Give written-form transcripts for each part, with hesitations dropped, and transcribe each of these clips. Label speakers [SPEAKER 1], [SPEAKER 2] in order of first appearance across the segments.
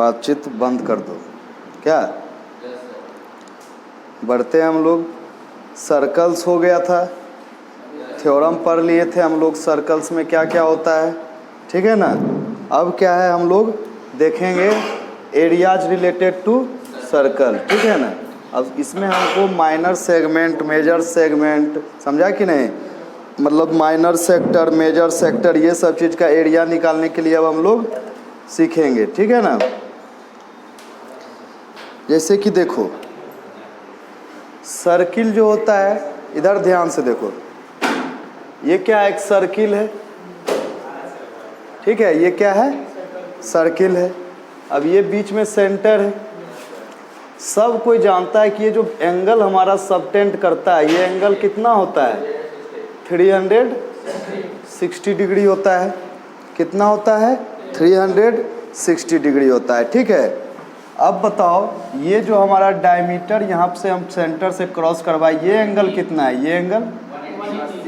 [SPEAKER 1] बातचीत बंद कर दो। क्या बढ़ते हैं हम लोग। सर्कल्स हो गया था, थ्योरम पढ़ लिए थे हम लोग सर्कल्स में क्या क्या होता है, ठीक है ना। अब क्या है हम लोग देखेंगे एरियाज रिलेटेड टू सर्कल, ठीक है ना। अब इसमें हमको माइनर सेगमेंट, मेजर सेगमेंट, समझा कि नहीं, मतलब माइनर सेक्टर, मेजर सेक्टर, ये सब चीज़ का एरिया निकालने के लिए अब हम लोग सीखेंगे, ठीक है ना। जैसे कि देखो सर्किल जो होता है, इधर ध्यान से देखो, ये क्या एक सर्किल है, ठीक है, ये क्या है सर्किल है। अब ये बीच में सेंटर है। सब कोई जानता है कि ये जो एंगल हमारा सबटेंड करता है, ये एंगल कितना होता है 360 डिग्री होता है। कितना होता है 360 डिग्री होता है, ठीक है। अब बताओ ये जो हमारा डायमीटर यहाँ से हम सेंटर से क्रॉस करवाए, ये एंगल कितना है,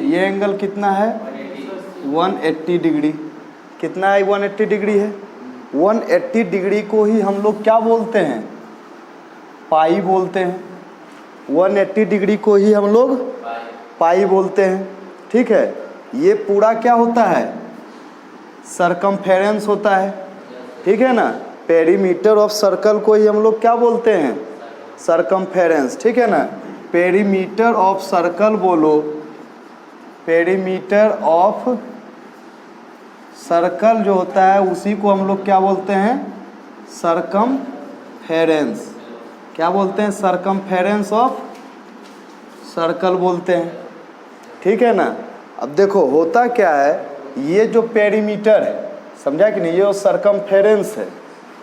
[SPEAKER 1] ये एंगल कितना है 180 डिग्री। कितना है 180 डिग्री है। 180 डिग्री को ही हम लोग क्या बोलते हैं, पाई बोलते हैं। 180 डिग्री को ही हम लोग पाई बोलते हैं, ठीक है। ये पूरा क्या होता है सरकमफेरेंस होता है, ठीक है ना। पेरीमीटर ऑफ सर्कल को ही हम लोग क्या बोलते हैं सरकमफेरेंस, ठीक है ना। पेरीमीटर ऑफ सर्कल बोलो, पेरीमीटर ऑफ सर्कल जो होता है उसी को हम लोग क्या बोलते हैं सरकमफेरेंस। क्या बोलते हैं सरकमफेरेंस ऑफ सर्कल बोलते हैं, ठीक है ना। अब देखो होता क्या है, ये जो पेरीमीटर है, समझा कि नहीं, ये सरकमफेरेंस है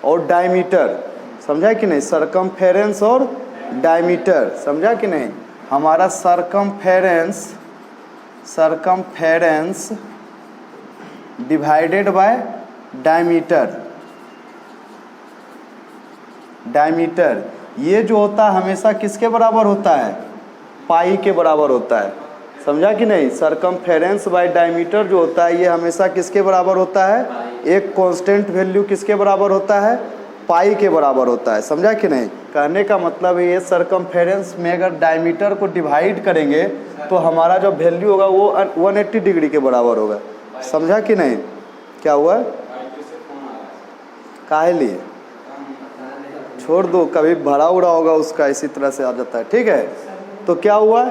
[SPEAKER 1] और डायमीटर, समझा कि नहीं, सरकमफेरेंस और डायमीटर, समझा कि नहीं। हमारा circumference divided by diameter, diameter ये जो होता है हमेशा किसके बराबर होता है, पाई के बराबर होता है, समझा कि नहीं। सरकमफेरेंस बाय डायमीटर जो होता है ये हमेशा किसके बराबर होता है, एक कांस्टेंट वैल्यू किसके बराबर होता है, पाई के बराबर होता है, समझा कि नहीं। कहने का मतलब है ये सरकमफेरेंस में अगर डायमीटर को डिवाइड करेंगे तो हमारा जो वैल्यू होगा वो 180 डिग्री के बराबर होगा, समझा कि नहीं। क्या हुआ, काहे लिए, छोड़ दो, कभी भरा उड़ा होगा उसका, इसी तरह से आ जाता है, ठीक है। तो क्या हुआ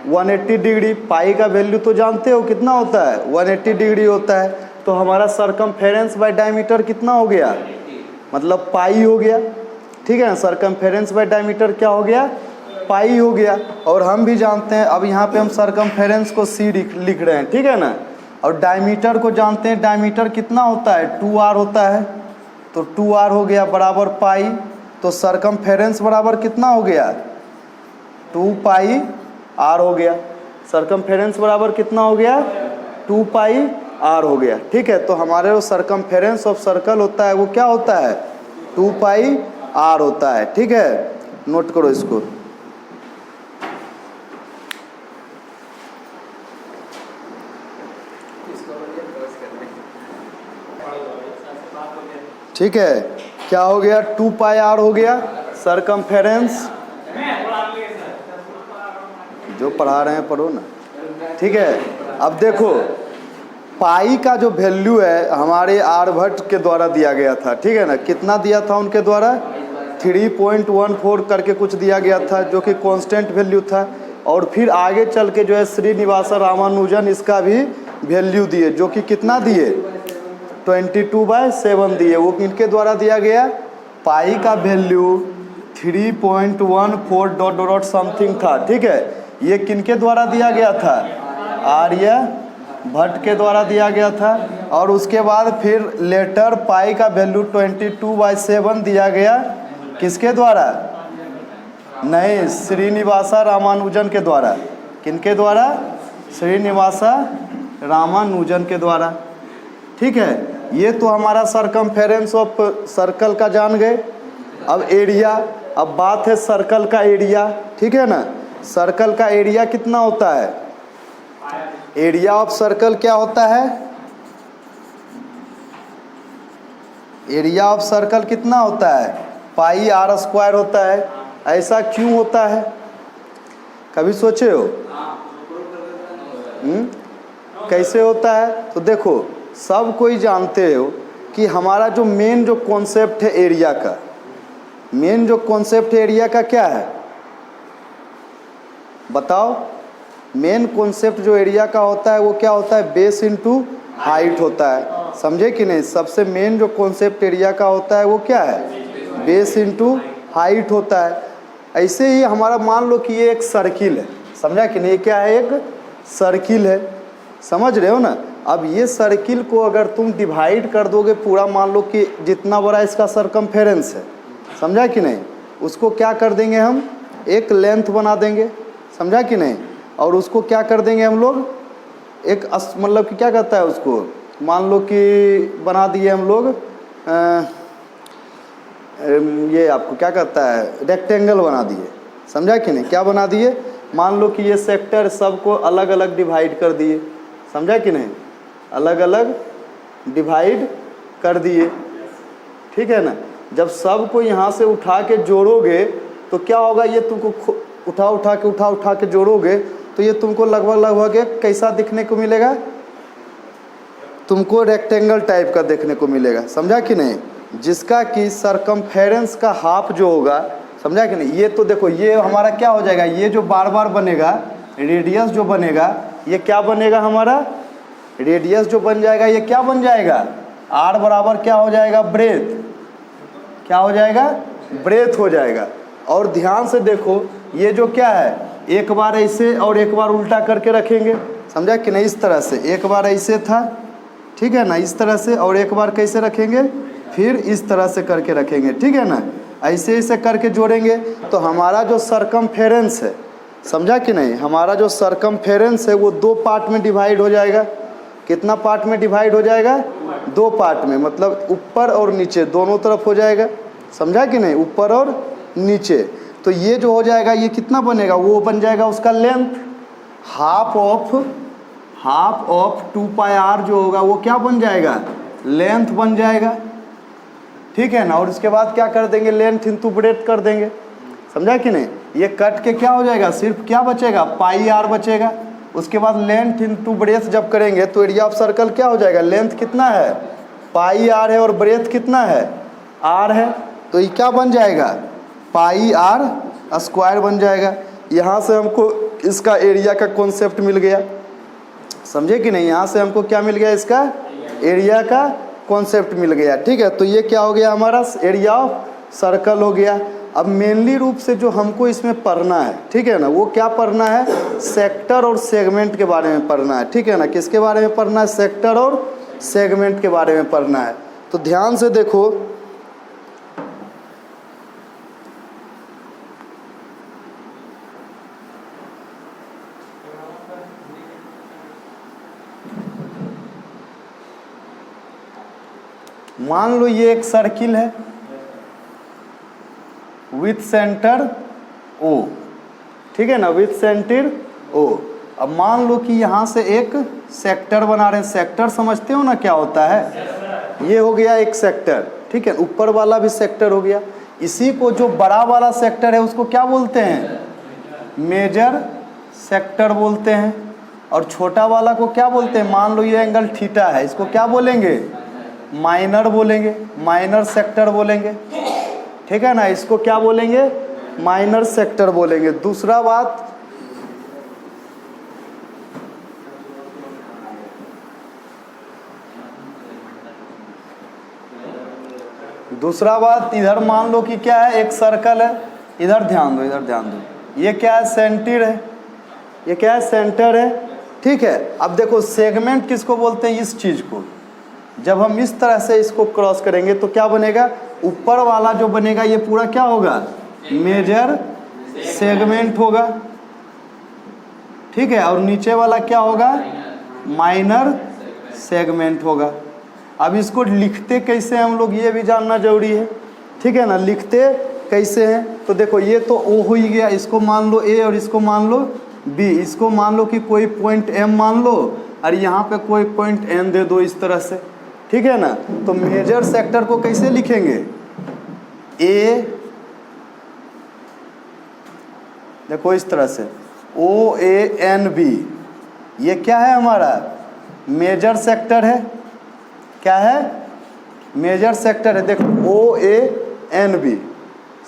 [SPEAKER 1] 180 डिग्री, पाई का वैल्यू तो जानते हो कितना होता है 180 डिग्री होता है। तो हमारा सरकमफेरेंस बाय डायमीटर कितना हो गया, मतलब पाई हो गया, ठीक है ना। सरकमफेरेंस बाय डायमीटर क्या हो गया, पाई हो गया। और हम भी जानते हैं, अब यहाँ पे हम सरकमफेरेंस को सी लिख रहे हैं, ठीक है ना। और डायमीटर को जानते हैं, डायमीटर कितना होता है 2r होता है, तो 2r हो गया बराबर पाई। तो सरकमफेरेंस बराबर कितना हो गया 2 पाई r हो गया। सरकमफेरेंस बराबर कितना हो गया 2 पाई r हो गया, ठीक है। तो हमारे जो सरकमफेरेंस ऑफ सर्कल होता है वो क्या होता है 2 पाई r होता है, ठीक है। नोट करो इसको। ठीक है, क्या हो गया 2 पाई r हो गया सरकमफेरेंस, जो पढ़ा रहे हैं पढ़ो ना, ठीक है। अब देखो पाई का जो वैल्यू है हमारे आर्यभट्ट के द्वारा दिया गया था, ठीक है ना। कितना दिया था उनके द्वारा 3.14 करके कुछ दिया गया था जो कि कांस्टेंट वैल्यू था। और फिर आगे चल के जो है श्रीनिवास रामानुजन इसका भी वैल्यू दिए, जो कि कितना दिए 22/7 दिए। वो किनके द्वारा दिया गया, पाई का वैल्यू 3.14 ... समथिंग था, ठीक है। ये किनके द्वारा दिया गया था, आर्यभट्ट के द्वारा दिया गया था। और उसके बाद फिर लेटर पाई का वैल्यू 22/7 दिया गया किसके द्वारा, नहीं, श्रीनिवास रामानुजन के द्वारा। किनके द्वारा, श्रीनिवास रामानुजन के द्वारा, ठीक है। ये तो हमारा सरकमफेरेंस ऑफ सर्कल का जान गए। अब एरिया, अब बात है सर्कल का एरिया, ठीक है ना। सर्कल का एरिया कितना होता है, एरिया ऑफ सर्कल क्या होता है, एरिया ऑफ सर्कल कितना होता है, पाई आर स्क्वायर होता है। ऐसा क्यों होता है, कभी सोचे हो? कैसे होता है? तो देखो, सब कोई जानते हो कि हमारा जो मेन जो कॉन्सेप्ट है एरिया का, मेन जो कॉन्सेप्ट एरिया का क्या है बताओ? मेन कॉन्सेप्ट जो एरिया का होता है वो क्या होता है, बेस इनटू हाइट होता है। समझे कि नहीं? सबसे मेन जो कॉन्सेप्ट एरिया का होता है वो क्या है, बेस इनटू हाइट होता है। ऐसे ही हमारा मान लो कि ये एक सर्किल है, समझा कि नहीं? ये क्या है, एक सर्किल है, समझ रहे हो ना? अब ये सर्किल को अगर तुम डिवाइड कर दोगे पूरा, मान लो कि जितना बड़ा इसका सरकमफेरेंस है, समझा कि नहीं? उसको क्या कर देंगे हम, एक लेंथ बना देंगे, समझा कि नहीं? और उसको क्या कर देंगे हम लोग, एक मतलब कि क्या कहता है उसको, मान लो कि बना दिए हम लोग ये आपको क्या कहता है, रेक्टेंगल बना दिए, समझा कि नहीं? क्या बना दिए, मान लो कि ये सेक्टर सबको अलग अलग डिवाइड कर दिए, समझा कि नहीं? अलग अलग डिवाइड कर दिए, ठीक है ना? जब सबको यहाँ से उठा के जोड़ोगे तो क्या होगा, ये तुमको उठा के जोड़ोगे तो ये तुमको लगभग एक कैसा दिखने को मिलेगा, तुमको रेक्टेंगल टाइप का देखने को मिलेगा, समझा कि नहीं? जिसका कि सरकमफेरेंस का हाफ जो होगा, समझा कि नहीं? ये तो देखो, ये हमारा क्या हो जाएगा, ये जो बार बार बनेगा रेडियस जो बनेगा, ये क्या बनेगा हमारा, रेडियस जो बन जाएगा ये क्या बन जाएगा, आर बराबर क्या हो जाएगा, ब्रेथ, क्या हो जाएगा, ब्रेथ हो जाएगा। और ध्यान से देखो, ये जो क्या है, एक बार ऐसे और एक बार उल्टा करके रखेंगे, समझा कि नहीं? इस तरह से एक बार ऐसे था, ठीक है ना, इस तरह से, और एक बार कैसे रखेंगे, फिर इस तरह से करके रखेंगे, ठीक है ना? ऐसे ऐसे करके जोड़ेंगे तो हमारा जो सरकमफेरेंस है, समझा कि नहीं? हमारा जो सरकमफेरेंस है वो दो पार्ट में डिवाइड हो जाएगा। कितना पार्ट में डिवाइड हो जाएगा, दो पार्ट में, मतलब ऊपर और नीचे दोनों तरफ हो जाएगा, समझा कि नहीं? ऊपर और नीचे। तो ये जो हो जाएगा ये कितना बनेगा, वो बन जाएगा उसका length, half of 2 pi r जो होगा वो क्या बन जाएगा, लेंथ बन जाएगा, ठीक है ना? और इसके बाद क्या कर देंगे, लेंथ इंटू ब्रेथ कर देंगे, समझा कि नहीं? ये कट के क्या हो जाएगा, सिर्फ क्या बचेगा, पाई आर बचेगा। उसके बाद लेंथ इंटू ब्रेथ जब करेंगे तो एरिया ऑफ सर्कल क्या हो जाएगा, लेंथ कितना है, पाई आर है, और ब्रेथ कितना है, आर है, तो ये क्या बन जाएगा, पाई आर स्क्वायर बन जाएगा। यहाँ से हमको इसका एरिया का कॉन्सेप्ट मिल गया, समझे कि नहीं? यहाँ से हमको क्या मिल गया, इसका एरिया का कॉन्सेप्ट मिल गया, ठीक है? तो ये क्या हो गया, हमारा एरिया ऑफ सर्कल हो गया। अब मेनली रूप से जो हमको इसमें पढ़ना है, ठीक है ना, वो क्या पढ़ना है, सेक्टर और सेगमेंट के बारे में पढ़ना है, ठीक है ना? किसके बारे में पढ़ना है, सेक्टर और सेगमेंट के बारे में पढ़ना है। तो ध्यान से देखो, मान लो ये एक सर्किल है विथ सेंटर ओ, ठीक है ना, विथ सेंटर ओ। अब मान लो कि यहाँ से एक सेक्टर बना रहे हैं, सेक्टर समझते हो ना क्या होता है, ये हो गया एक सेक्टर, ठीक है? ऊपर वाला भी सेक्टर हो गया। इसी को जो बड़ा वाला सेक्टर है उसको क्या बोलते हैं, मेजर सेक्टर बोलते हैं। और छोटा वाला को क्या बोलते हैं, मान लो ये एंगल थीटा है, इसको क्या बोलेंगे, माइनर बोलेंगे, माइनर सेक्टर बोलेंगे, ठीक है ना? इसको क्या बोलेंगे, माइनर सेक्टर बोलेंगे। दूसरा बात, इधर मान लो कि क्या है, एक सर्कल है, इधर ध्यान दो, ये क्या है, सेंटर है, ये क्या है, सेंटर है, ठीक है? अब देखो सेगमेंट किसको बोलते हैं, इस चीज को। जब हम इस तरह से इसको क्रॉस करेंगे तो क्या बनेगा, ऊपर वाला जो बनेगा ये पूरा क्या होगा, मेजर सेगमेंट होगा, ठीक है? और नीचे वाला क्या होगा, माइनर सेगमेंट होगा। अब इसको लिखते कैसे हम लोग, ये भी जानना जरूरी है, ठीक है ना? लिखते कैसे हैं, तो देखो ये तो ओ हो ही गया, इसको मान लो ए और इसको मान लो बी। इसको मान लो कि कोई पॉइंट एम मान लो और यहाँ पे कोई पॉइंट एन दे दो, इस तरह से, ठीक है ना। तो मेजर सेक्टर को कैसे लिखेंगे, ए, देखो इस तरह से OANB, ये क्या है हमारा मेजर सेक्टर है, क्या है मेजर सेक्टर है। देखो OANB,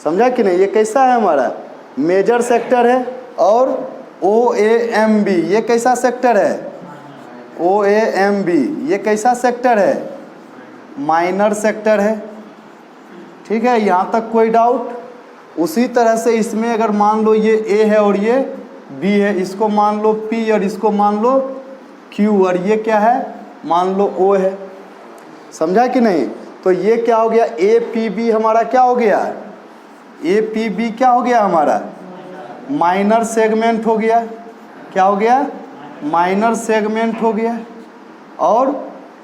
[SPEAKER 1] समझा कि नहीं, ये कैसा है हमारा मेजर सेक्टर है। और OAMB ये कैसा सेक्टर है, OAMB ये कैसा सेक्टर है, माइनर सेक्टर है। ठीक है, यहाँ तक कोई डाउट। उसी तरह से इसमें अगर मान लो ये A है और ये B है, इसको मान लो P और इसको मान लो Q, और ये क्या है मान लो O है, समझा कि नहीं। तो ये क्या हो गया, APB हमारा क्या हो गया, APB क्या हो गया हमारा माइनर सेगमेंट हो गया, क्या हो गया माइनर सेगमेंट हो गया। और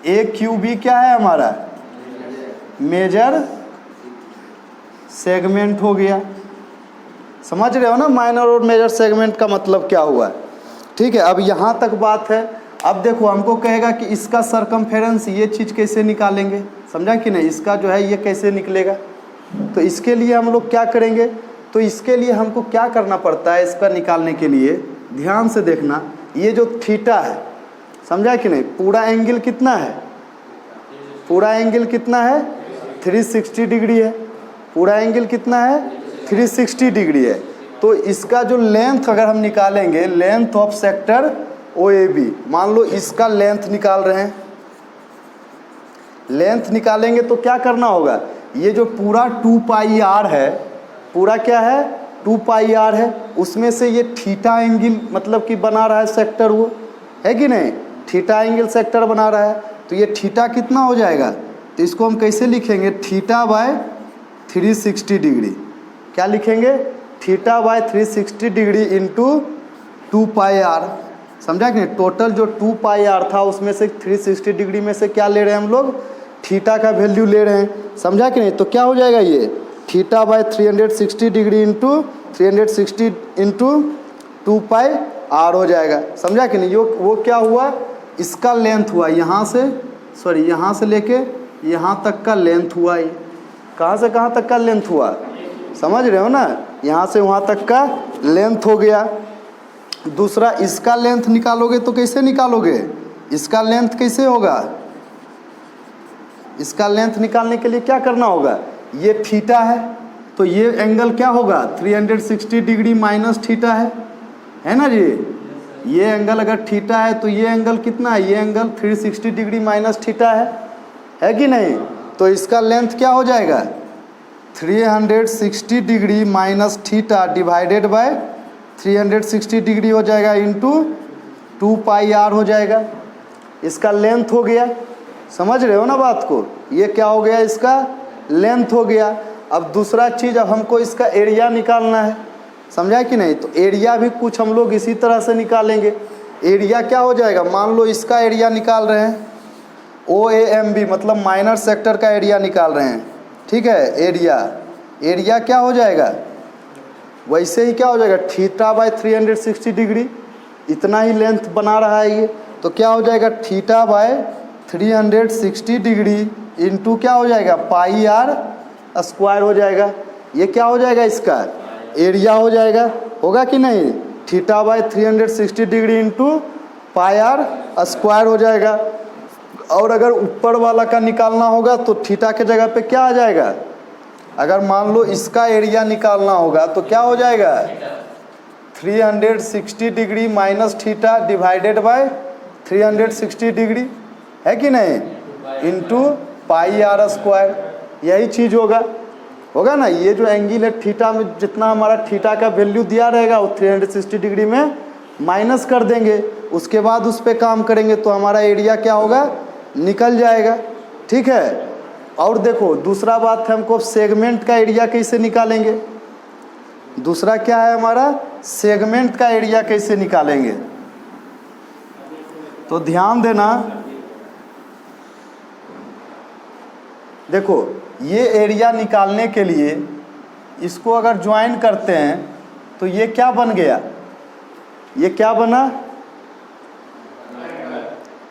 [SPEAKER 1] AQB क्या है हमारा मेजर सेगमेंट हो गया। समझ रहे हो ना माइनर और मेजर सेगमेंट का मतलब क्या हुआ। ठीक है, अब यहाँ तक बात है। अब देखो हमको कहेगा कि इसका सरकमफेरेंस ये चीज़ कैसे निकालेंगे, समझा कि नहीं, इसका जो है ये कैसे निकलेगा। तो इसके लिए हम लोग क्या करेंगे, तो इसके लिए हमको क्या करना पड़ता है इसका निकालने के लिए, ध्यान से देखना। ये जो थीटा है, समझा कि नहीं, पूरा एंगल कितना है, पूरा एंगल कितना है 360 डिग्री है, पूरा एंगल कितना है 360 डिग्री है। तो इसका जो लेंथ अगर हम निकालेंगे, लेंथ ऑफ सेक्टर OAB, मान लो इसका लेंथ निकाल रहे हैं, लेंथ निकालेंगे तो क्या करना होगा, ये जो पूरा 2 पाई r है, पूरा क्या है 2 पाई r है, उसमें से ये थीटा एंगल मतलब कि बना रहा है सेक्टर, वो है कि नहीं, थीटा एंगल सेक्टर बना रहा है। तो ये थीटा कितना हो जाएगा, तो इसको हम कैसे लिखेंगे, थीटा बाय 360 डिग्री, क्या लिखेंगे theta by 360 degree into 2 pi r, समझा कि नहीं। टोटल जो 2 पाई r था उसमें से 360 डिग्री में से क्या ले रहे हैं हम लोग, थीटा का वैल्यू ले रहे हैं, समझा कि नहीं। तो क्या हो जाएगा ये theta by 360 degree into 360 into 2 pi r हो जाएगा, समझा कि नहीं। वो क्या हुआ, इसका लेंथ हुआ यहाँ से, सॉरी यहाँ से लेके यहाँ तक का लेंथ हुआ। ये कहाँ से कहाँ तक का लेंथ हुआ, समझ रहे हो ना, यहाँ से वहाँ तक का लेंथ हो गया। दूसरा इसका लेंथ निकालोगे तो कैसे निकालोगे, इसका लेंथ कैसे होगा, इसका लेंथ निकालने के लिए क्या करना होगा, ये थीटा है तो ये एंगल क्या होगा 360 डिग्री माइनस थीटा है ना जी। ये एंगल अगर थीटा है तो ये एंगल कितना है, ये एंगल 360 डिग्री माइनस थीटा है कि नहीं। तो इसका लेंथ क्या हो जाएगा 360 degree minus theta divided by 360 degree हो जाएगा इंटू 2 पाई r हो जाएगा, इसका लेंथ हो गया। समझ रहे हो ना बात को, ये क्या हो गया इसका लेंथ हो गया। अब दूसरा चीज़, अब हमको इसका एरिया निकालना है, समझा कि नहीं। तो एरिया भी कुछ हम लोग इसी तरह से निकालेंगे। एरिया क्या हो जाएगा, मान लो इसका एरिया निकाल रहे हैं OAMB मतलब माइनर सेक्टर का एरिया निकाल रहे हैं, ठीक है। एरिया क्या हो जाएगा, वैसे ही क्या हो जाएगा थीटा बाय 360 डिग्री, इतना ही लेंथ बना रहा है ये, तो क्या हो जाएगा थीटा बाय 360 डिग्री इंटू क्या हो जाएगा पाई r स्क्वायर हो जाएगा। ये क्या हो जाएगा इसका एरिया हो जाएगा, होगा कि नहीं, theta by 360 degree into pi r square हो जाएगा। और अगर ऊपर वाला का निकालना होगा तो थीटा के जगह पे क्या आ जाएगा, अगर मान लो इसका एरिया निकालना होगा तो क्या हो जाएगा 360 degree minus theta divided by 360 degree, है कि नहीं, इंटू पाई r स्क्वायर, यही चीज़ होगा ना। ये जो एंगल है थीटा में जितना हमारा थीटा का वैल्यू दिया रहेगा वो 360 डिग्री में माइनस कर देंगे, उसके बाद उस पर काम करेंगे तो हमारा एरिया क्या होगा निकल जाएगा, ठीक है। और देखो दूसरा बात है, हमको सेगमेंट का एरिया कैसे निकालेंगे, दूसरा क्या है हमारा सेगमेंट का एरिया कैसे निकालेंगे। तो ध्यान देना, देखो ये एरिया निकालने के लिए इसको अगर ज्वाइन करते हैं तो ये क्या बन गया, ये क्या बना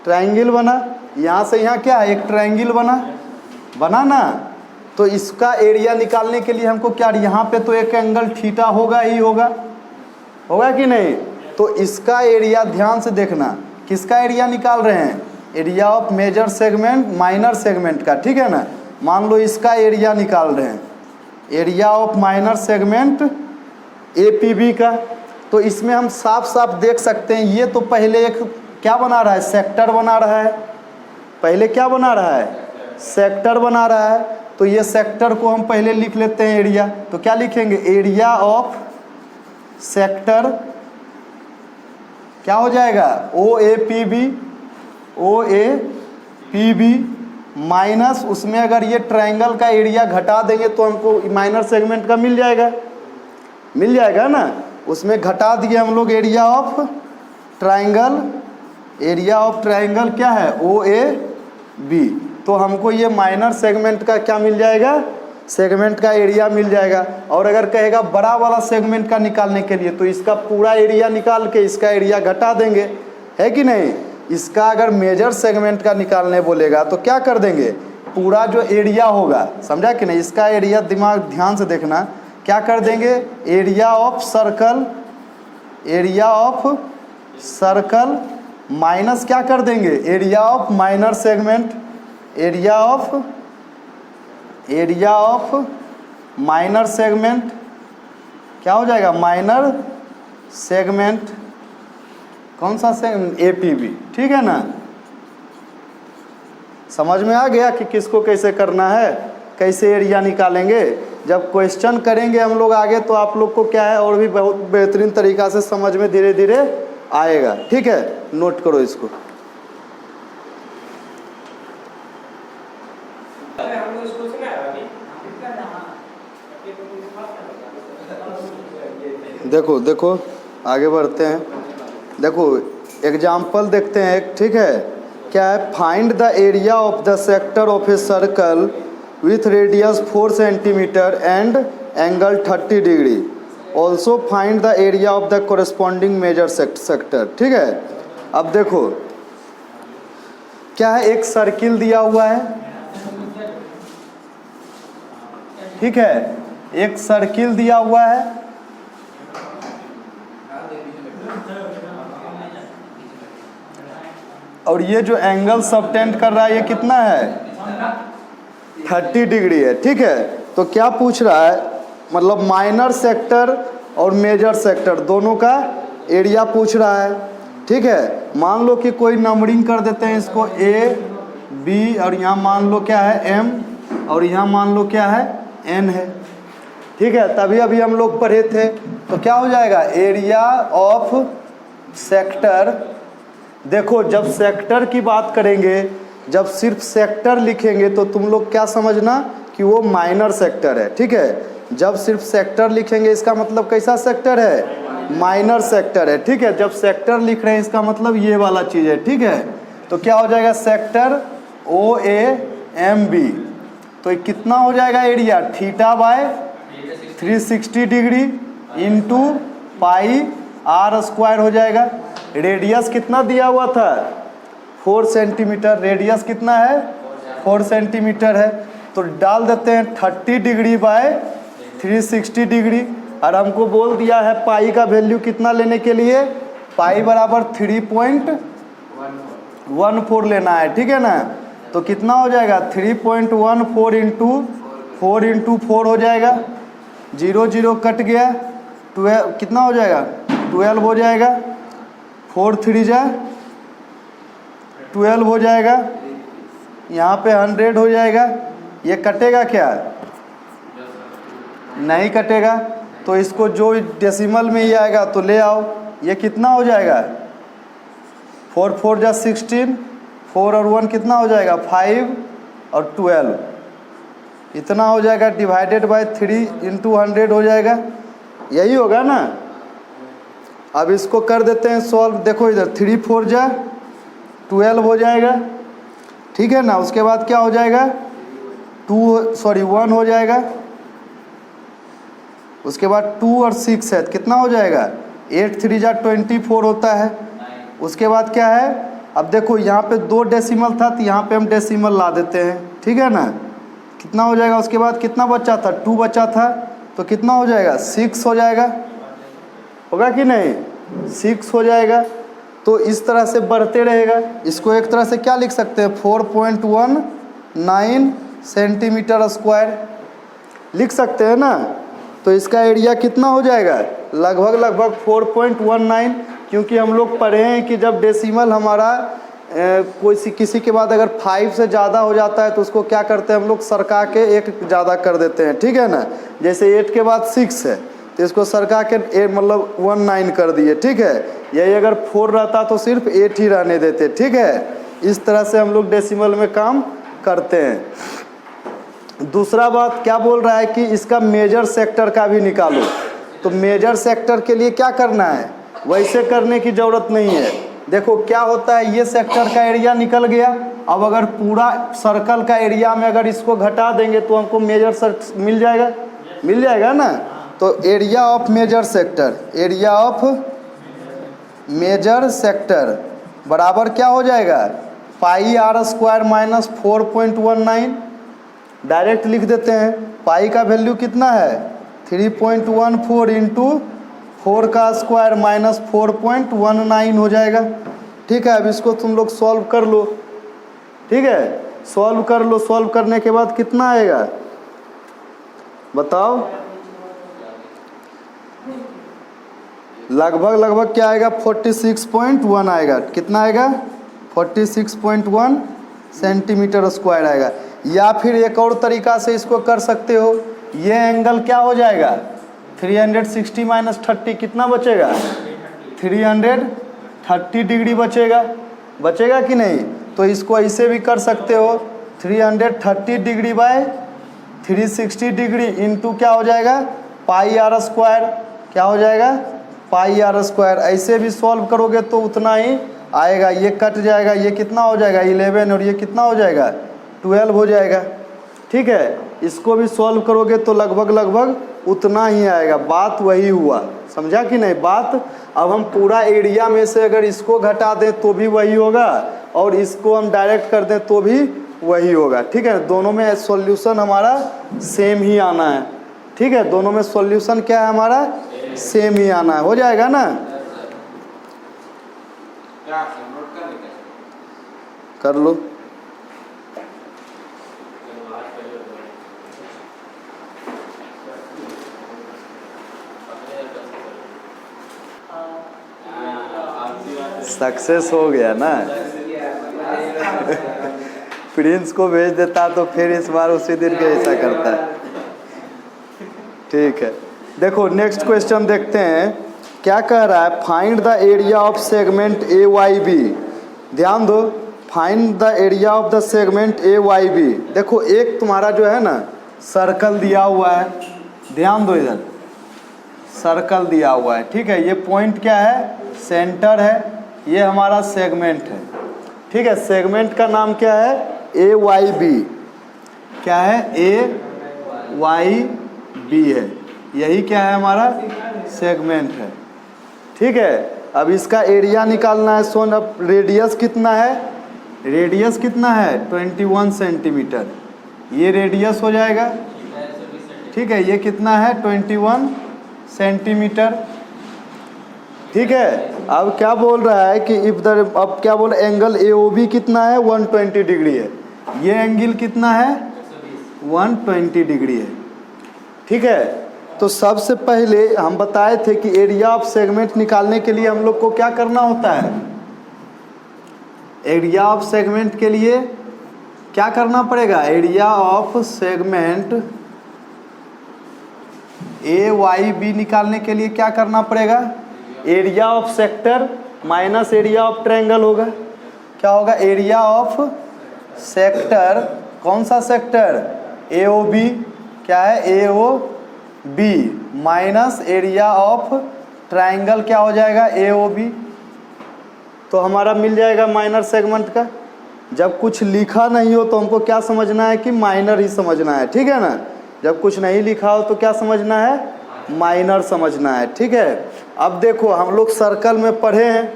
[SPEAKER 1] ट्रायंगल बना, यहाँ से यहाँ क्या है, एक ट्रायंगल बना ना। तो इसका एरिया निकालने के लिए हमको क्या, यहाँ पे तो एक एंगल थीटा होगा ही होगा कि नहीं। तो इसका एरिया ध्यान से देखना, किसका एरिया निकाल रहे हैं, area of major segment minor segment का, ठीक है ना। मान लो इसका एरिया निकाल रहे हैं, area of minor segment APB का। तो इसमें हम साफ साफ देख सकते हैं, ये तो पहले एक क्या बना रहा है, सेक्टर बना रहा है। पहले क्या बना रहा है, सेक्टर बना रहा है। तो ये सेक्टर को हम पहले लिख लेते हैं एरिया। तो क्या लिखेंगे, एरिया ऑफ सेक्टर क्या हो जाएगा, OAPB माइनस, उसमें अगर ये ट्रायंगल का एरिया घटा देंगे तो हमको माइनर सेगमेंट का मिल जाएगा ना। उसमें घटा दिए हम लोग area of triangle, area of triangle क्या है, OAB। तो हमको ये माइनर सेगमेंट का क्या मिल जाएगा, सेगमेंट का एरिया मिल जाएगा। और अगर कहेगा बड़ा वाला सेगमेंट का निकालने के लिए, तो इसका पूरा एरिया निकाल के इसका एरिया घटा देंगे, है कि नहीं। इसका अगर मेजर सेगमेंट का निकालने बोलेगा तो क्या कर देंगे, पूरा जो एरिया होगा, समझा कि नहीं। इसका एरिया दिमाग ध्यान से देखना, क्या कर देंगे, एरिया ऑफ सर्कल माइनस क्या कर देंगे, area of minor segment, area of minor segment क्या हो जाएगा, माइनर सेगमेंट कौन सा सेगमेंट, APB, ठीक है ना। समझ में आ गया कि किसको कैसे करना है, कैसे एरिया निकालेंगे। जब क्वेश्चन करेंगे हम लोग आगे तो आप लोग को क्या है, और भी बहुत बेहतरीन तरीक़ा से समझ में धीरे धीरे आएगा, ठीक है। नोट करो इसको। देखो आगे बढ़ते हैं। देखो एग्जाम्पल देखते हैं एक, ठीक है। क्या है, find the area of the sector of a circle with radius 4 centimetre and angle 30 degree. Also find the area of the corresponding major sector, ठीक है। अब देखो क्या है, एक सर्किल दिया हुआ है, ठीक है, एक सर्किल दिया हुआ है। और ये जो एंगल सबटेंड कर रहा है ये कितना है, 30 डिग्री है, ठीक है। तो क्या पूछ रहा है, मतलब माइनर सेक्टर और मेजर सेक्टर दोनों का एरिया पूछ रहा है, ठीक है। मान लो कि कोई नंबरिंग कर देते हैं इसको A, B, और यहाँ मान लो क्या है M, और यहाँ मान लो क्या है N है, ठीक है। तभी अभी हम लोग पढ़े थे। तो क्या हो जाएगा, एरिया ऑफ सेक्टर। देखो जब सेक्टर की बात करेंगे, जब सिर्फ सेक्टर लिखेंगे तो तुम लोग क्या समझना कि वो माइनर सेक्टर है, ठीक है। जब सिर्फ सेक्टर लिखेंगे इसका मतलब कैसा सेक्टर है, माइनर सेक्टर है, ठीक है। जब सेक्टर लिख रहे हैं इसका मतलब ये वाला चीज़ है, ठीक है। तो क्या हो जाएगा, सेक्टर OAMB। तो ये कितना हो जाएगा area, theta by 360 degree into pi R² हो जाएगा। रेडियस कितना दिया हुआ था, 4 सेंटीमीटर। रेडियस कितना है, 4 सेंटीमीटर है। तो डाल देते हैं 30 डिग्री बाय 360 डिग्री। और हमको बोल दिया है पाई का वैल्यू कितना लेने के लिए, पाई बराबर 3.14 लेना है, ठीक है ना। तो कितना हो जाएगा, 3.14 इंटू 4 हो जाएगा, 0 0 कट गया, 12 कितना हो जाएगा, 12 हो जाएगा, 4 3 जा 12 हो जाएगा, यहाँ पे 100 हो जाएगा। ये कटेगा क्या, नहीं कटेगा। तो इसको जो डेसिमल में ही आएगा तो ले आओ। ये कितना हो जाएगा, 4 4 जा 16, 4 और 1 कितना हो जाएगा, 5 और 12 इतना हो जाएगा, डिवाइडेड बाय 3 इंटू 100 हो जाएगा, यही होगा ना। अब इसको कर देते हैं सॉल्व। देखो इधर 3 4 जा 12 हो जाएगा, ठीक है ना। उसके बाद क्या हो जाएगा, 1 हो जाएगा। उसके बाद 2 और 6 है, कितना हो जाएगा, 8 3 जा 24 होता है। उसके बाद क्या है, अब देखो यहाँ पे 2 डेसिमल था तो यहाँ पे हम डेसिमल ला देते हैं, ठीक है ना। कितना हो जाएगा, उसके बाद कितना बचा था, 2 बचा था, तो कितना हो जाएगा, 6 हो जाएगा, होगा कि नहीं, 6 हो जाएगा। तो इस तरह से बढ़ते रहेगा। इसको एक तरह से क्या लिख सकते हैं, 4.19 सेंटीमीटर स्क्वायर लिख सकते हैं ना। तो इसका एरिया कितना हो जाएगा, लगभग 4.19, क्योंकि हम लोग पढ़े हैं कि जब डेसिमल हमारा किसी के बाद अगर 5 से ज़्यादा हो जाता है तो उसको क्या करते हैं हम लोग, सरका के 1 ज़्यादा कर देते हैं, ठीक है ना। जैसे 8 के बाद 6 है तो इसको सरका के मतलब 19 कर दिए, ठीक है। यही अगर 4 रहता तो सिर्फ 8 ही रहने देते, ठीक है। इस तरह से हम लोग डेसिमल में काम करते हैं। दूसरा बात क्या बोल रहा है कि इसका मेजर सेक्टर का भी निकालो। तो मेजर सेक्टर के लिए क्या करना है, वैसे करने की ज़रूरत नहीं है। देखो क्या होता है, ये सेक्टर का एरिया निकल गया। अब अगर पूरा सर्कल का एरिया में अगर इसको घटा देंगे तो हमको मेजर मिल जाएगा ना। तो एरिया ऑफ मेजर सेक्टर बराबर क्या हो जाएगा, पाई आर स्क्वायर माइनस 4.19। डायरेक्ट लिख देते हैं, पाई का वैल्यू कितना है 3.14 इंटू 4 का स्क्वायर माइनस 4.19 हो जाएगा, ठीक है। अब इसको तुम लोग सॉल्व कर लो, ठीक है, सॉल्व कर लो। सॉल्व करने के बाद कितना आएगा बताओ, लगभग क्या आएगा, 46.1 आएगा। कितना आएगा, 46.1 सेंटीमीटर स्क्वायर आएगा। या फिर एक और तरीका से इसको कर सकते हो, ये एंगल क्या हो जाएगा 360 माइनस 30, कितना बचेगा 330 डिग्री बचेगा कि नहीं। तो इसको ऐसे भी कर सकते हो, 330 डिग्री बाय 360 डिग्री इंटू क्या हो जाएगा पाई आर स्क्वायर, क्या हो जाएगा पाई आर स्क्वायर। ऐसे भी सॉल्व करोगे तो उतना ही आएगा, ये कट जाएगा, ये कितना हो जाएगा 11 और ये कितना हो जाएगा 12 हो जाएगा, ठीक है। इसको भी सॉल्व करोगे तो लगभग उतना ही आएगा। बात वही हुआ, समझा कि नहीं बात। अब हम पूरा एरिया में से अगर इसको घटा दें तो भी वही होगा और इसको हम डायरेक्ट कर दें तो भी वही होगा, ठीक है। दोनों में सॉल्यूशन हमारा सेम ही आना है, ठीक है। दोनों में सॉल्यूशन क्या है हमारा, सेम ही आना है, हो जाएगा ना। कर लो। सक्सेस हो गया ना। प्रिंस को भेज देता तो फिर इस बार उसी दिन के ऐसा करता है, ठीक है। देखो नेक्स्ट क्वेश्चन देखते हैं क्या कह रहा है, find the area of segment A Y B. ध्यान दो, find the area of the segment A Y B. देखो एक तुम्हारा जो है ना सर्कल दिया हुआ है, ध्यान दो इधर सर्कल दिया हुआ है, ठीक है। ये पॉइंट क्या है, सेंटर है, ये हमारा सेगमेंट है, ठीक है। सेगमेंट का नाम क्या है, ए वाई बी, क्या है ए वाई बी है, यही क्या है हमारा सेगमेंट है, ठीक है। अब इसका एरिया निकालना है। सोन अब रेडियस कितना है, रेडियस कितना है 21 सेंटीमीटर, ये रेडियस हो जाएगा, ठीक है। ये कितना है 21 सेंटीमीटर, ठीक है। अब क्या बोल रहा है कि इफ द, अब क्या बोल, एंगल ए ओ बी कितना है 120 डिग्री है, ये एंगल कितना है 120 डिग्री है, ठीक है। तो सबसे पहले हम बताए थे कि एरिया ऑफ सेगमेंट निकालने के लिए हम लोग को क्या करना होता है, एरिया ऑफ सेगमेंट के लिए क्या करना पड़ेगा, area of segment A Y B निकालने के लिए क्या करना पड़ेगा, area of sector minus area of triangle होगा, क्या होगा एरिया ऑफ सेक्टर, कौन सा सेक्टर ए ओ बी, क्या है A O B minus area of triangle क्या हो जाएगा ए ओ बी। तो हमारा मिल जाएगा माइनर सेगमेंट का। जब कुछ लिखा नहीं हो तो हमको क्या समझना है कि माइनर ही समझना है, ठीक है ना। जब कुछ नहीं लिखा हो तो क्या समझना है, माइनर समझना है, ठीक है। अब देखो हम लोग सर्कल में पढ़े हैं,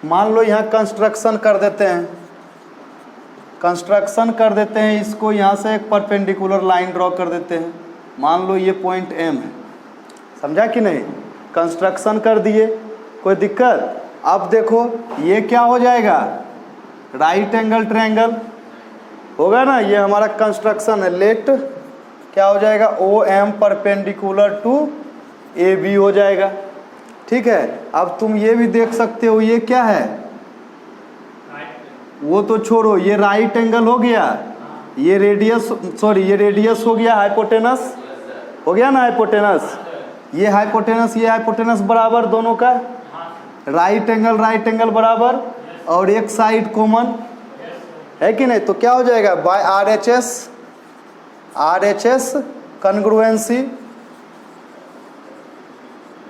[SPEAKER 1] मान लो यहाँ कंस्ट्रक्शन कर देते हैं, कंस्ट्रक्शन कर देते हैं, इसको यहाँ से एक परपेंडिकुलर लाइन ड्रॉ कर देते हैं। मान लो ये पॉइंट एम है, समझा कि नहीं? कंस्ट्रक्शन कर दिए, कोई दिक्कत? अब देखो ये क्या हो जाएगा, राइट एंगल ट्रायंगल होगा ना, ये हमारा कंस्ट्रक्शन है। लेट क्या हो जाएगा, O M perpendicular to A B हो जाएगा। ठीक है, अब तुम ये भी देख सकते हो, ये क्या है, वो तो छोड़ो, ये राइट एंगल हो गया, ये रेडियस, सॉरी ये रेडियस हो गया, हाइपोटेनस हो गया ना, हाइपोटेनस, ये हाइपोटेनस ये हाइपोटेनस बराबर दोनों का, राइट एंगल बराबर, और एक साइड कॉमन है कि नहीं? तो क्या हो जाएगा, बाय आर एच एस कन्ग्रुएंसी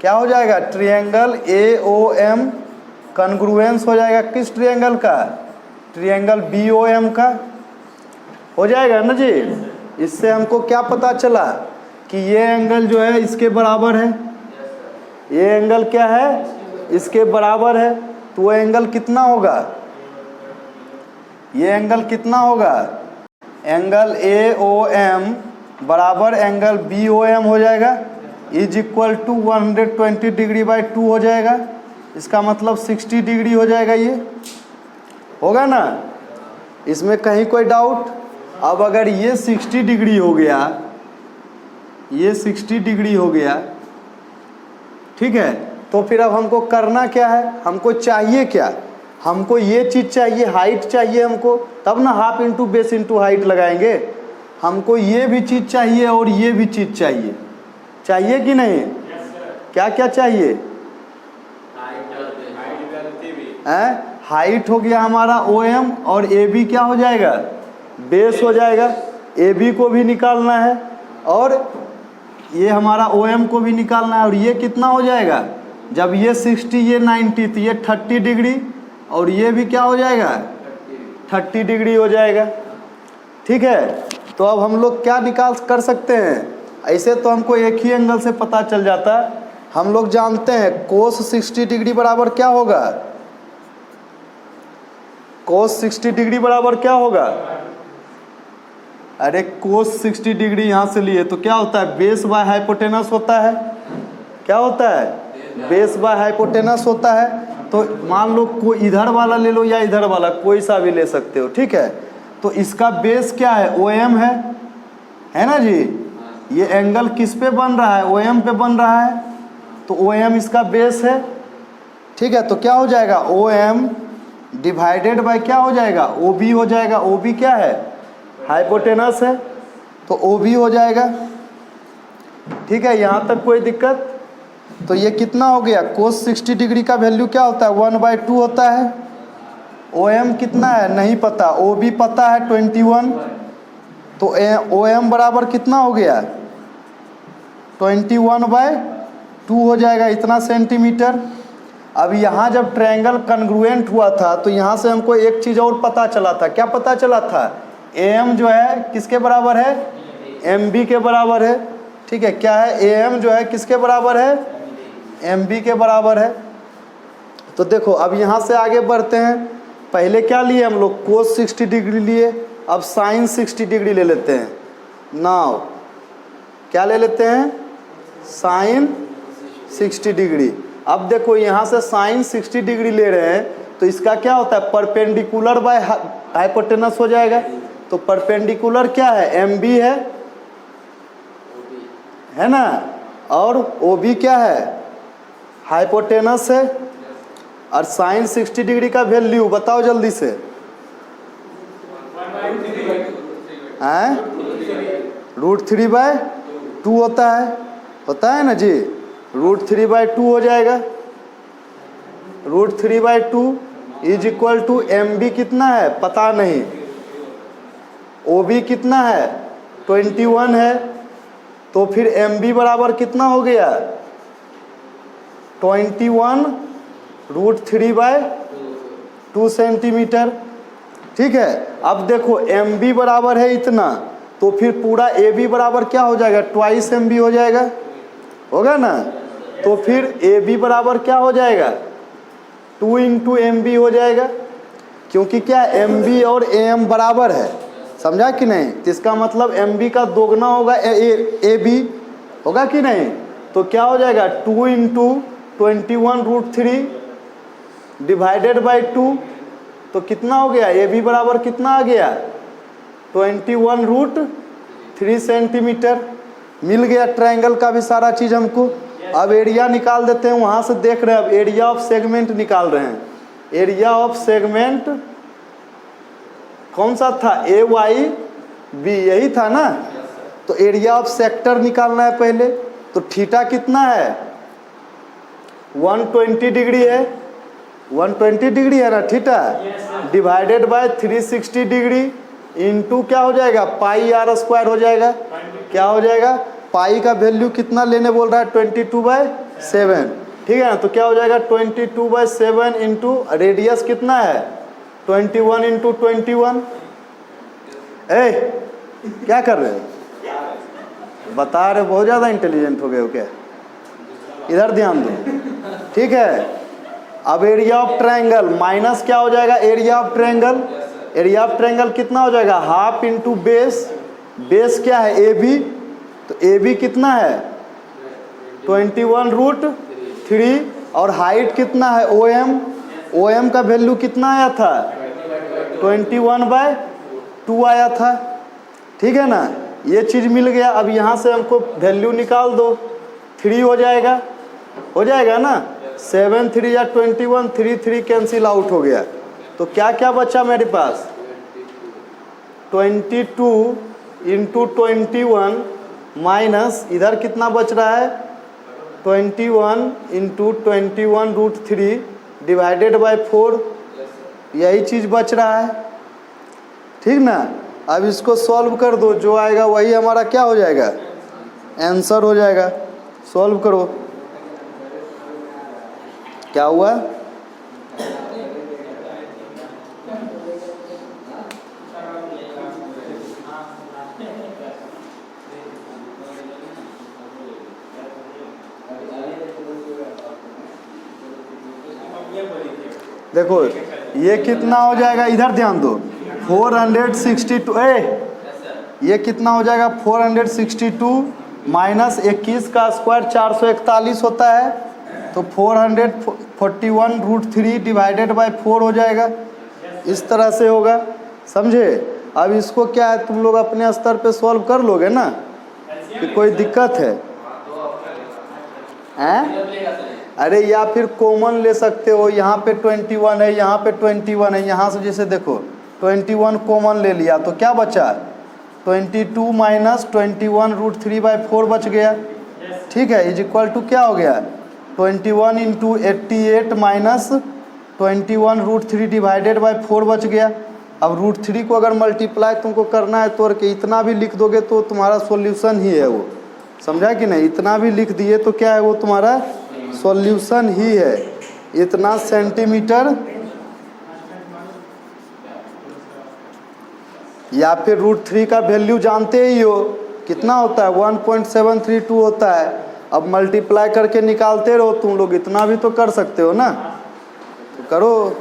[SPEAKER 1] क्या हो जाएगा, ट्रायंगल ए ओ एम कन्ग्रुएंस हो जाएगा किस ट्रायंगल का, ट्रायंगल बी ओ एम का हो जाएगा ना जी। इससे हमको क्या पता चला कि ये एंगल जो है इसके बराबर है, ये एंगल क्या है, इसके बराबर है। तो वो एंगल कितना होगा, ये एंगल कितना होगा, एंगल ए ओ एम बराबर एंगल बी ओ एम हो जाएगा, is equal to 120 degree by 2 हो जाएगा। इसका मतलब 60 डिग्री हो जाएगा, ये होगा ना, इसमें कहीं कोई डाउट? अब अगर ये 60 डिग्री हो गया, ये 60 डिग्री हो गया, ठीक है, तो फिर अब हमको करना क्या है, हमको चाहिए क्या, हमको ये चीज़ चाहिए, हाइट चाहिए हमको, तब ना half into base into height लगाएंगे। हमको ये भी चीज़ चाहिए और ये भी चीज़ चाहिए, चाहिए कि नहीं? क्या क्या चाहिए? हाइट हो गया हमारा ओ एम, और ए बी क्या हो जाएगा, बेस हो जाएगा। ए बी को भी निकालना है, और ये हमारा ओ एम को भी निकालना है। और ये कितना हो जाएगा, जब ये 60 ये 90 तो ये 30 डिग्री, और ये भी क्या हो जाएगा, 30 डिग्री हो जाएगा। ठीक है, तो अब हम लोग क्या निकाल कर सकते हैं, ऐसे तो हमको एक ही एंगल से पता चल जाता है। हम लोग जानते हैं कोस 60 डिग्री बराबर क्या होगा, कोस 60 डिग्री बराबर क्या होगा, अरे कोस 60 डिग्री यहाँ से लिए तो क्या होता है, बेस बाय हाइपोटेनस होता है। क्या होता है, बेस बाय हाइपोटेनस होता है। तो मान लो कोई इधर वाला ले लो या इधर वाला, कोई सा भी ले सकते हो। ठीक है, तो इसका बेस क्या है, ओ एम है ना जी। ये एंगल किस पे बन रहा है, ओ एम पे बन रहा है, तो ओ एम इसका बेस है। ठीक है, तो क्या हो जाएगा, ओ एम डिवाइडेड बाय क्या हो जाएगा, ओ बी हो जाएगा। ओ बी क्या है, हाइपोटेनस है, तो ओ बी हो जाएगा। ठीक है, यहाँ तक कोई दिक्कत? तो ये कितना हो गया, कोस 60 डिग्री का वैल्यू क्या होता है, 1/2 होता है। ओ एम कितना है नहीं पता, ओ बी पता है 21, तो ओ एम बराबर कितना हो गया, 21/2 हो जाएगा, इतना सेंटीमीटर। अब यहाँ जब ट्रायंगल कन्ग्रुएंट हुआ था तो यहाँ से हमको एक चीज़ और पता चला था। क्या पता चला था, ए एम जो है किसके बराबर है, एम बी के बराबर है। ठीक है, क्या है, ए एम जो है किसके बराबर है, एम बी के बराबर है। तो देखो अब यहाँ से आगे बढ़ते हैं। पहले क्या लिए हम लोग, कोस 60 डिग्री लिए, अब साइन 60 डिग्री ले लेते हैं। नाउ क्या ले लेते हैं, साइन 60 डिग्री। अब देखो यहाँ से साइन 60 डिग्री ले रहे हैं, तो इसका क्या होता है, परपेंडिकुलर बाय हाइपोटेनस हो जाएगा। तो परपेंडिकुलर क्या है, एम बी है ना, और ओ बी क्या है, हाइपोटेनस है। और साइन 60 डिग्री का वैल्यू बताओ जल्दी से, √3/2 होता है ना जी, √3/2 हो जाएगा। √3/2 is equal to M B कितना है पता नहीं, ओ बी कितना है 21 है, तो फिर एम बी बराबर कितना हो गया, 21 √3/2 सेंटीमीटर। ठीक है, अब देखो एम बी बराबर है इतना, तो फिर पूरा ए बी बराबर क्या हो जाएगा, 2 एम बी हो जाएगा, होगा ना। तो फिर ए बी बराबर क्या हो जाएगा, 2 इंटू एम बी हो जाएगा, क्योंकि क्या एम बी और ए एम बराबर है, समझा कि नहीं। तो इसका मतलब एम बी का दोगुना होगा ए बी, होगा कि नहीं। तो क्या हो जाएगा 2 इंटू 21√3 डिवाइडेड बाई 2, तो कितना हो गया ए बी बराबर कितना आ गया 21√3 सेंटीमीटर। मिल गया ट्रायंगल का भी सारा चीज़ हमको। अब एरिया निकाल देते हैं, वहाँ से देख रहे हैं। अब एरिया ऑफ सेगमेंट निकाल रहे हैं। एरिया ऑफ सेगमेंट कौन सा था, ए वाई बी, यही था ना। तो एरिया ऑफ सेक्टर निकालना है पहले। तो थीटा कितना है 120 डिग्री है, 120 डिग्री है ना theta, divided by 360 degree into क्या हो जाएगा पाई आर स्क्वायर हो जाएगा। क्या हो जाएगा, पाई का वैल्यू कितना लेने बोल रहा है 22/7, ठीक है ना। तो क्या हो जाएगा 22/7 इंटू रेडियस कितना है 21 इंटू 21। क्या कर रहे हो, बता रहे, बहुत ज़्यादा इंटेलिजेंट हो गए हो क्या, इधर ध्यान दो, ठीक है। अब एरिया ऑफ ट्रायंगल माइनस क्या हो जाएगा area of triangle. Area of triangle कितना हो जाएगा हाफ इंटू बेस, बेस क्या है ए बी, तो ए बी कितना है 21√3 और हाइट कितना है ओ एम, ओ एम का वैल्यू कितना आया था 21/2 आया था, ठीक है ना। ये चीज़ मिल गया। अब यहाँ से हमको वैल्यू निकाल दो, 3 हो जाएगा ना। 7 3 या 21, 3 3 कैंसिल आउट हो गया। तो क्या क्या बचा मेरे पास 22 इंटू 21 माइनस इधर कितना बच रहा है 21 इंटू 21√3 डिवाइडेड बाय 4, यही चीज़ बच रहा है, ठीक ना। अब इसको सॉल्व कर दो, जो आएगा वही हमारा क्या हो जाएगा आंसर हो जाएगा। सॉल्व करो, क्या हुआ देखो ये कितना हो जाएगा, इधर ध्यान दो 462, ये कितना हो जाएगा 462 माइनस 21 का स्क्वायर 441 होता है, तो 441√3 डिवाइडेड बाय 4 हो जाएगा। इस तरह से होगा, समझे। अब इसको क्या है तुम लोग अपने स्तर पे सॉल्व कर लोगे ना, कि कोई दिक्कत है अरे या फिर कॉमन ले सकते हो, यहाँ पे 21 है, यहाँ पे 21 है, यहाँ से जैसे देखो 21 कॉमन ले लिया तो क्या बचा 22 माइनस 21√3/4 बच गया, ठीक है। इज इक्वल टू क्या हो गया 21 इंटू 88 माइनस 21√3 डिवाइडेड बाय 4 बच गया। अब √3 को अगर मल्टीप्लाई तुमको करना है तो के इतना भी लिख दोगे तो तुम्हारा सॉल्यूशन ही है वो, समझा कि नहीं। इतना भी लिख दिए तो क्या है वो तुम्हारा सॉल्यूशन ही है। इतना सेंटीमीटर या फिर √3 का वैल्यू जानते ही हो कितना होता है 1.732 होता है। अब मल्टीप्लाई करके निकालते रहो तुम लोग, इतना भी तो कर सकते हो ना, तो करो।